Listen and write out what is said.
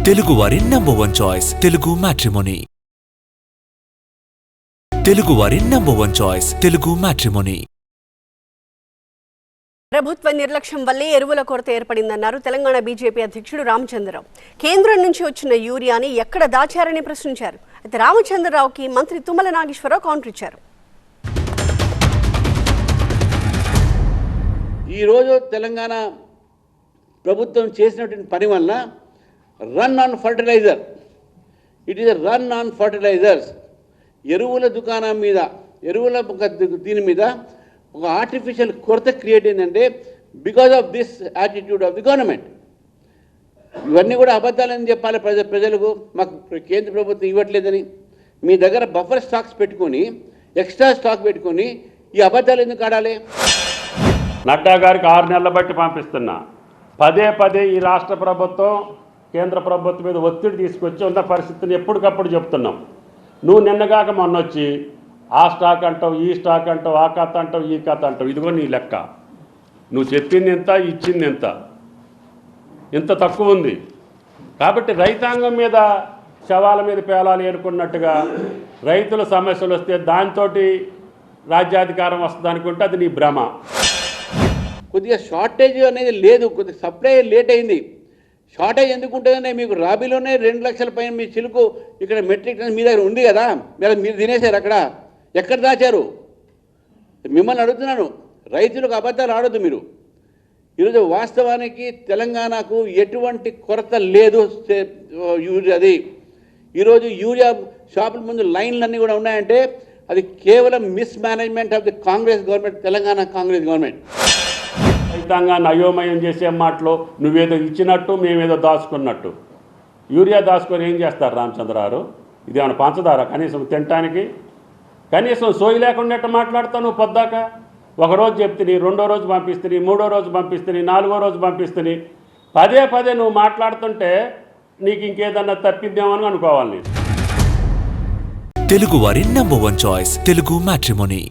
తెలుగువారి number 1 choice Telugu matrimony. తెలుగువారి number 1 choice Telugu matrimony. ప్రభుత్వ నిర్లక్ష్యం వల్లే ఎరువుల కొరత ఏర్పడిందన్నారు తెలంగాణ బీజేపీ అధ్యక్షుడు రామచంద్రరావు. కేంద్రం నుంచి వచ్చిన యూరియాని ఎక్కడ దాచారని ప్రశ్నించారు. అయితే రామచంద్రరావుకి మంత్రి తుమ్మల నాగేశ్వరరావు కౌంటర్ ఇచ్చారు. ఈరోజు తెలంగాణ ప్రభుత్వం చేసినటువంటి పని వల్ల run on fertiliser, it is run on fertilisers, ఎరువుల దుకాణం మీద, ఎరువుల దీని మీద ఒక ఆర్టిఫిషియల్ కొరత క్రియేట్ అయిందంటే because of this attitude of the government. ఇవన్నీ కూడా అబద్ధాలని చెప్పాలి ప్రజలకు. మాకు కేంద్ర ప్రభుత్వం ఇవ్వట్లేదని మీ దగ్గర బఫర్ స్టాక్స్ పెట్టుకొని, ఎక్స్ట్రా స్టాక్ పెట్టుకొని ఈ అబద్ధాలు ఎందుకు ఆడాలి? నడ్డా గారికి 6 నెలల బట్టి పంపిస్తున్నా. పదే పదే ఈ రాష్ట్ర ప్రభుత్వం కేంద్ర ప్రభుత్వం మీద ఒత్తిడి తీసుకొచ్చి ఉన్న పరిస్థితిని ఎప్పటికప్పుడు చెప్తున్నాం. నువ్వు నిన్నగాక మొన్నొచ్చి ఆ స్టాక్ అంటావు, ఈ స్టాక్ అంటావు, ఆ కథ అంటావు, ఈ కథ అంటావు. ఇదిగో నీ లెక్క. నువ్వు చెప్పింది ఎంత, ఇచ్చింది ఎంత, ఇంత తక్కువ ఉంది. కాబట్టి రైతాంగం మీద శవాల మీద పేలాలు ఏరుకున్నట్టుగా రైతుల సమస్యలు వస్తే దాంతో రాజ్యాధికారం వస్తుంది అనుకుంటే అది నీ భ్రమ. కొద్దిగా షార్టేజ్ అనేది లేదు, కొద్దిగా సప్లై లేట్ అయింది. షార్టేజ్ ఎందుకు ఉంటుందంటే మీకు రాబీలోనే 2 లక్షల పైన మీ చిలుకు ఇక్కడ మెట్రిక్ టన్ మీ దగ్గర ఉంది కదా, మీరు తినేశారు. అక్కడ ఎక్కడ దాచారు? మిమ్మల్ని అడుగుతున్నాను. రైతులకు అబద్ధాలు ఆడొద్దు మీరు. ఈరోజు వాస్తవానికి తెలంగాణకు ఎటువంటి కొరత లేదు. అది ఈరోజు యూరియా షాపుల ముందు లైన్లన్నీ కూడా ఉన్నాయంటే అది కేవలం mismanagement of the Congress government, Telangana Congress government. రైతాంగాన్ని అయోమయం చేసే మాటలు నువ్వేదో ఇచ్చినట్టు మేమేదో దాచుకున్నట్టు. యూరియా దాచుకొని ఏం చేస్తారు రామచంద్రరావు? ఇదేమైనా పంచదారా కనీసం తినటానికి? కనీసం సోయి లేకుండా మాట్లాడతావు నువ్వు పొద్దాక. ఒకరోజు చెప్తుని, 2వ రోజు పంపిస్తుని, 3వ రోజు పంపిస్తుని, 4వ రోజు పంపిస్తుని, పదే పదే నువ్వు మాట్లాడుతుంటే నీకు ఇంకేదన్నా తప్పిద్దామని అనుకోవాలి నేను. తెలుగువారి నంబర్ 1 చాయిస్ తెలుగు మ్యాట్రిమోనీ.